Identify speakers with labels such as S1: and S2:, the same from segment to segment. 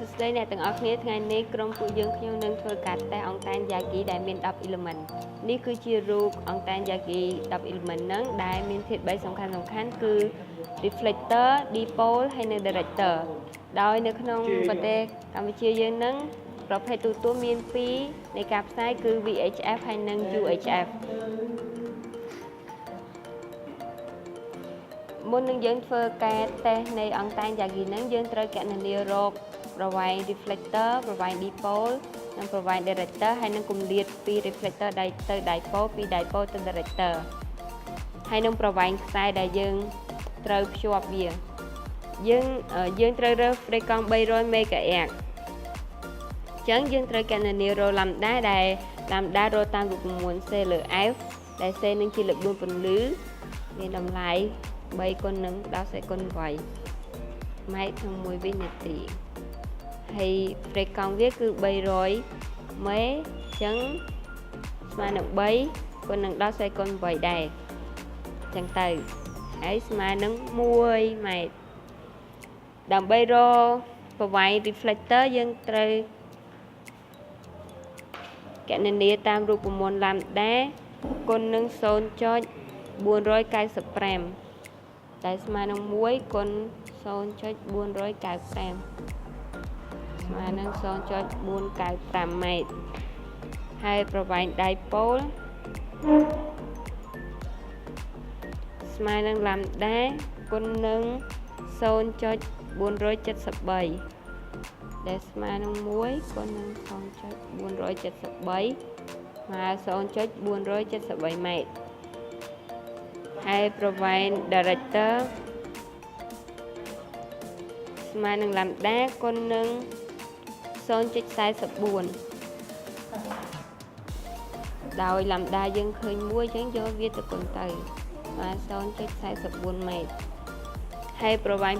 S1: សួស្តីអ្នកទាំងអស់គ្នាថ្ងៃនេះក្រុមពួកយើងខ្ញុំនឹងធ្វើការតេស្តអង្តែន Yagi ដែលមាន10 element នេះគឺជារូបអង្តែន Yagi 10 element ហ្នឹងដែលមានធាតុ3សំខាន់គឺ reflector, dipole ហើយនិង director ដោយនៅក្នុងប្រទេសកម្ពុជាយើងហ្នឹងប្រភេទទូទៅមាន2នៃការផ្សាយគឺ VHF ហើយនិង UHF មុននឹងយើងធ្វើការតេស្តនៃអង្តែន Yagi ហ្នឹងយើងត្រូវកណនារកប្រវែង reflector ប្រវែង dipole និងប្រវែង director ហើយនឹងគម្លាតពី reflector ទៅ dipole ពី dipole ទៅ director ហើយនឹងប្រវែងខ្សែដែលយើងត្រូវភ្ជាប់វាយើងត្រូវរើស frequency 300 MHz អញ្ចឹងយើងត្រូវកណនារក lambda ដែល lambda រកតាមរូបមន្ត C លើ F ដែល C នឹងជាល្បឿនពន្លឺមានតម្លៃ3គុណនឹង10សេគុណវ៉ៃម៉ែត្រក្នុង1វិនាទីហើយ frequency វាគឺ300 មេអញ្ចឹងស្មើនឹង3គុណនឹង10សេគុណវ៉ៃដែរអញ្ចឹងទៅហើយស្មើនឹង1ម៉ែត្រដើម្បីរកប្រវែង reflector យើងត្រូវកណនាតាមរូបមន្ត lambda គុណនឹង0.495ដែលស្មើនឹង1គុណ0.495ស្មើនឹង0.495 ម៉ែត្រហើយប្រវែង dipole ស្មើនឹង lambda គុណនឹង0.473ដែលស្មើនឹង1គុណនឹង0.473ស្មើ0.473 ម៉ែត្រហើយប្រវែង director ស្មើនឹង lambda គុណនឹង 0.44 ដោយ lambda យើងឃើញ1អញ្ចឹងយកវាទៅគុណទៅស្មើ 0.44 ម៉ែត្រហើយប្រវែង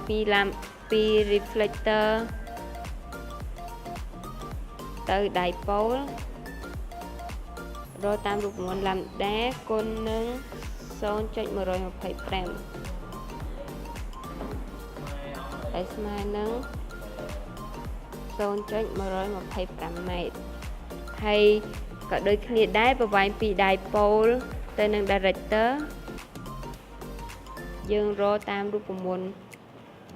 S1: ពី reflector ទៅ dipole រកតាមរូបមន្ត lambda គុណនឹង0.125 ដែលស្មើនឹង 0.125 ម៉ែត្រហើយក៏ដូចគ្នាដែរប្រវែងពី dipole ទៅនឹង director យើងរកតាមរូបមន្ត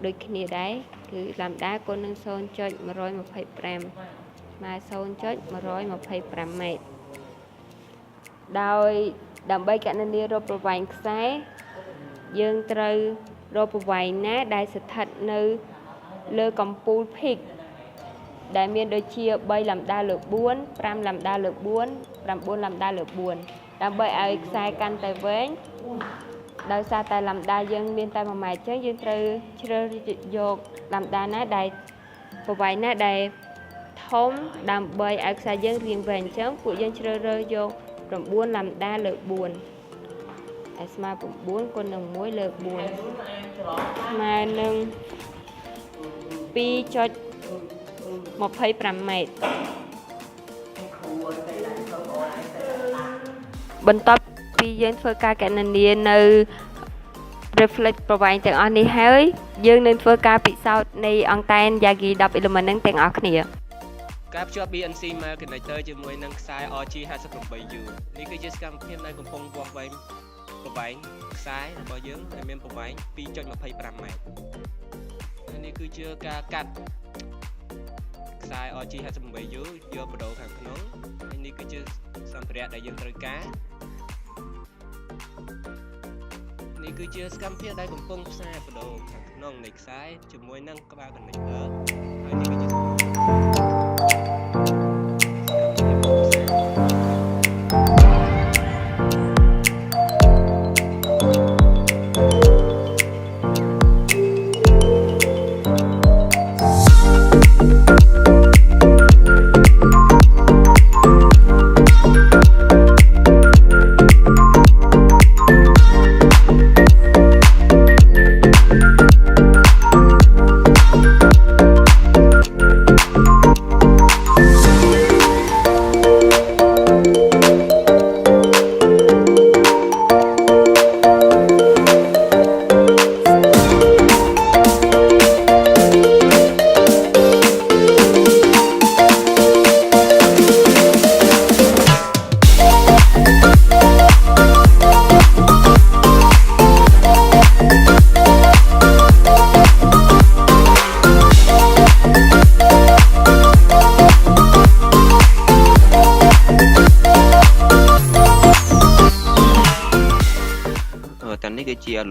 S1: ដូចគ្នាដែរគឺ lambda គុណនឹង 0.125 ស្មើ 0.125 ម៉ែត្រដោយដើម្បីកណនារកប្រវែងខ្សែយើងត្រូវរកប្រវែងណាដែលស្ថិតនៅលើកំពូល peak ដែលមានដូចជា3 lambda លើ4 5 lambda លើ4 9 lambda លើ4ដើម្បីឲ្យខ្សែកាន់តែវែងដោយសារតែ lambda យើងមានតែ1ម៉ែត្រអញ្ចឹងយើងត្រូវជ្រើសយក lambda ណាដែលប្រវែងណាដែលធំដើម្បីឲ្យខ្សែយើងរាងវែងអញ្ចឹងពួកយើងជ្រើសរើសយក9 lambda លើ4ហើយស្មើ9គុណនឹង1លើ4ស្មើនឹង 2.25 ម៉ែត្របន្ទាប់ពីយើងធ្វើការកណនានៅ reflect ប្រវែងទាំងអស់នេះហើយយើងនឹងធ្វើការពិសោធន៍នៃអង្តែន Yagi 10 element នឹងទាំងអស់គ្នា
S2: ការភ្ជាប់ BNC Mail Connector ជាមួយនឹងខ្សែ RG58U នេះគឺជាសកម្មភាពដែលកំពុងវាស់វែងប្រវែងខ្សែរបស់យើងដែលមានប្រវែង 2.25 ម៉ែត្រហើយនេះគឺជាការកាត់ខ្សែ RG58U យកបដូរខាងក្នុងហើយនេះគឺជាសម្ភារៈដែលយើងត្រូវការនេះគឺជាសកម្មភាពដែលកំពុងផ្សាយបដូរខាងក្នុងនៃខ្សែជាមួយនឹងក្បាល connector ហើយនេះគឺជា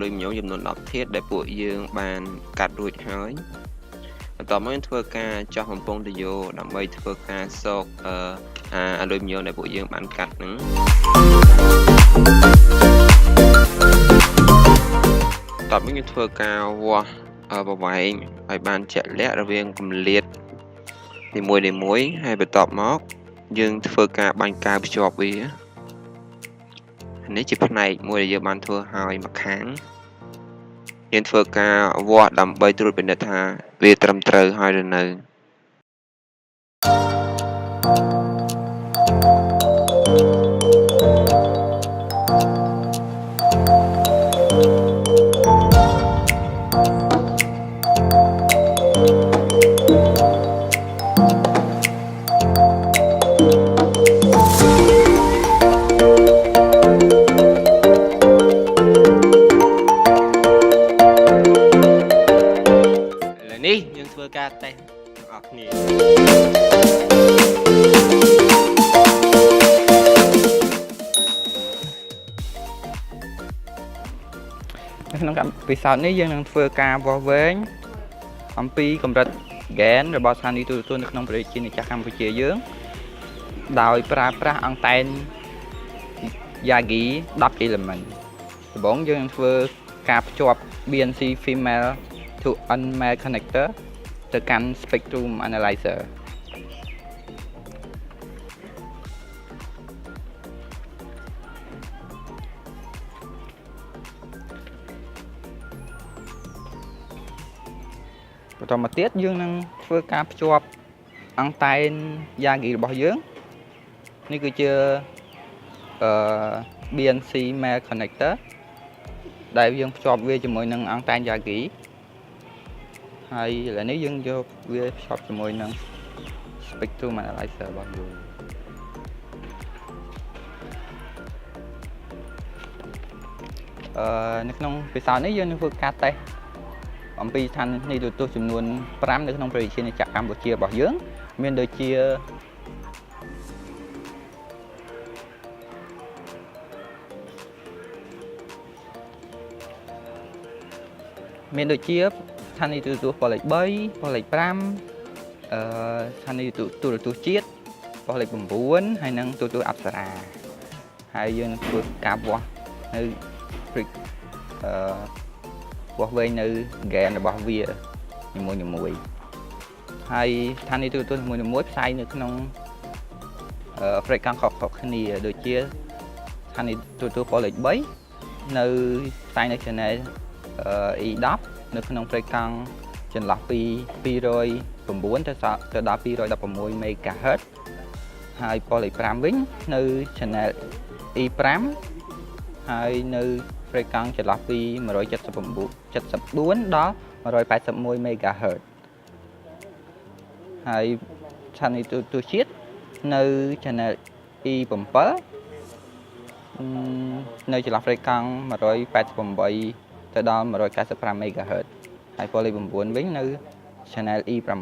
S2: លុយញោមចំនួន10ធាតុដែលពួកយើងបានកាត់រួចហើយបន្ទាប់មកធ្វើការចោះបំពង់ទៅយោដើម្បីធ្វើការសោកអាលុយញោមដែលពួកយើងបានកាត់ហ្នឹងតបយើងធ្វើការវាស់ប្រវែងឲ្យបានជាក់លាក់រវាងគម្លាតនីមួយហើយបន្ទាប់មកយើងធ្វើការបាញ់កាវភ្ជាប់វានេះជាផ្នែកមួយដែលយើងបានធ្វើហើយម្ខាងយើងធ្វើការវាស់ដើម្បីត្រួតពិនិត្យថាវាត្រឹមត្រូវហើយឬនៅនេះយើងធ្វើការតេស្តទាំងអស់គ្នាក្នុងកម្មវិធីសោតនេះយើងនឹងធ្វើការវាស់វែងអំពីកម្រិតហ្គេនរបស់ស្ថានីយទូរទស្សន៍នៅក្នុងប្រទេសជាតិកម្ពុជាយើងដោយប្រើប្រាស់អង្តែន Yagi 10 element ដំបូងយើងនឹងធ្វើការភ្ជាប់ BNC female to unmale connector ទៅកាន់ spectrum analyzer បន្តមកទៀតយើងនឹងធ្វើការភ្ជាប់អង្តែន Yagi របស់យើងនេះគឺជាBNC male connector ដែលយើងភ្ជាប់វាជាមួយនឹងអង្តែន Yagi ហើយឥឡូវនេះយើងយកវាភ្ជាប់ជាមួយនឹង spectrum analyzer របស់យើងនៅក្នុងពិសោធន៍នេះយើងនឹងធ្វើការតេស្តអំពីស្ថានីយទូរទស្សន៍ចំនួន5នៅក្នុងប្រទេសកម្ពុជារបស់យើងមានដូចជាស្ថានីយទូរទស្សន៍ប៉ុស្តិ៍លេខ3ប៉ុស្តិ៍លេខ5ស្ថានីយទូរទស្សន៍ជាតិប៉ុស្តិ៍លេខ9ហើយនិងទូរទស្សន៍អប្សរាហើយយើងនឹងធ្វើការវាស់នៅវាស់វែងនៅហ្គេនរបស់វានីមួយហើយស្ថានីយទូរទស្សន៍នីមួយផ្សាយនៅក្នុងfrequency ខុសៗគ្នាដូចជាស្ថានីយទូរទស្សន៍ប៉ុស្តិ៍លេខ3នៅផ្សាយនៅ channel E10 នៅក្នុងfrequencyចន្លោះពី209ទៅដល់216 MHz ហើយប៉ុស្តិ៍លេខ5វិញនៅ channel E5 ហើយនៅfrequencyចន្លោះពី174ដល់181 MHz ហើយស្ថានីយទូរទស្សន៍ជាតិនៅ channel E7 នៅចន្លោះfrequency 188ទៅដល់195 MHz ហើយប៉ុស្តិ៍លេខ9វិញនៅ channel E9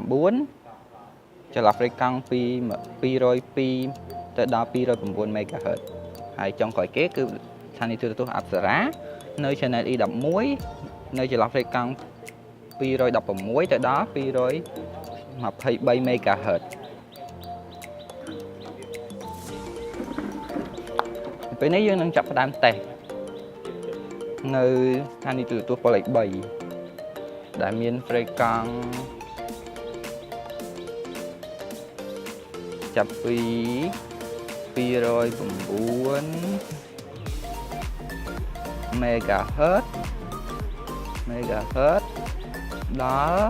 S2: ចន្លោះfrequency ពី202ទៅដល់209 MHz ហើយចុងក្រោយគេគឺស្ថានីយទូរទស្សន៍អប្សរានៅ channel E11 នៅចន្លោះfrequency 216ទៅដល់223 MHz ពេលនេះយើងនឹងចាប់ផ្ដើមតេស្តនៅស្ថានីយទូរទស្សន៍ប៉ុស្តិ៍លេខ3ដែលមានfrequencyចាប់ពី209 MHz ដល់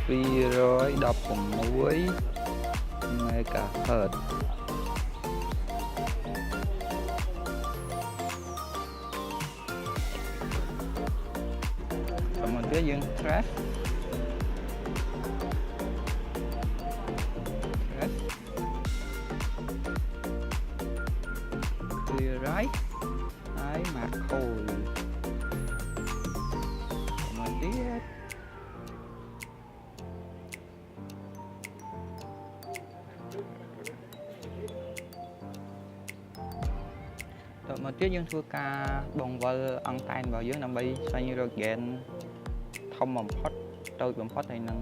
S2: 216 MHz kemudianយើង trace clear right ហើយ macro kemudianត
S3: មកទៀតយើងធ្វើការបង្វិលអង្តែនរបស់យើងដើម្បីស្វែងរក gain ធំបំផុតតូចបំផុតហើយនឹង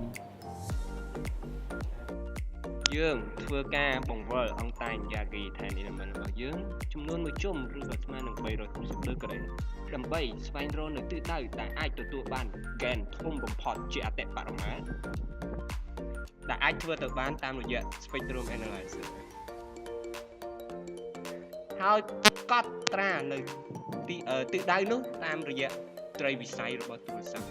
S2: យើងធ្វើការបង្វិលអង្តែង Yagi ថែម element របស់យើងចំនួន1ជុំឬក៏ស្មើនឹង360ដឺក្រេដើម្បីស្វែងរកនៅទិសដៅដែលអាចទទួលបាន gain ធំបំផុតជាអតិបរមាដែលអាចធ្វើទៅបានតាមរយៈ spectrum analyzer ហើយកត់ត្រានៅទិសដៅនោះតាមរយៈត្រីវិស័យរបស់ទូរស័ព្ទ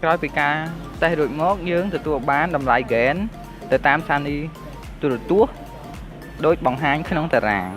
S3: ក្រោយពីការតេស្តរួចមកយើងទទួលបានតម្លៃ gain ទៅតាមស្ថានីយ៍ទូរទស្សន៍ដូចបង្ហាញក្នុងតារាង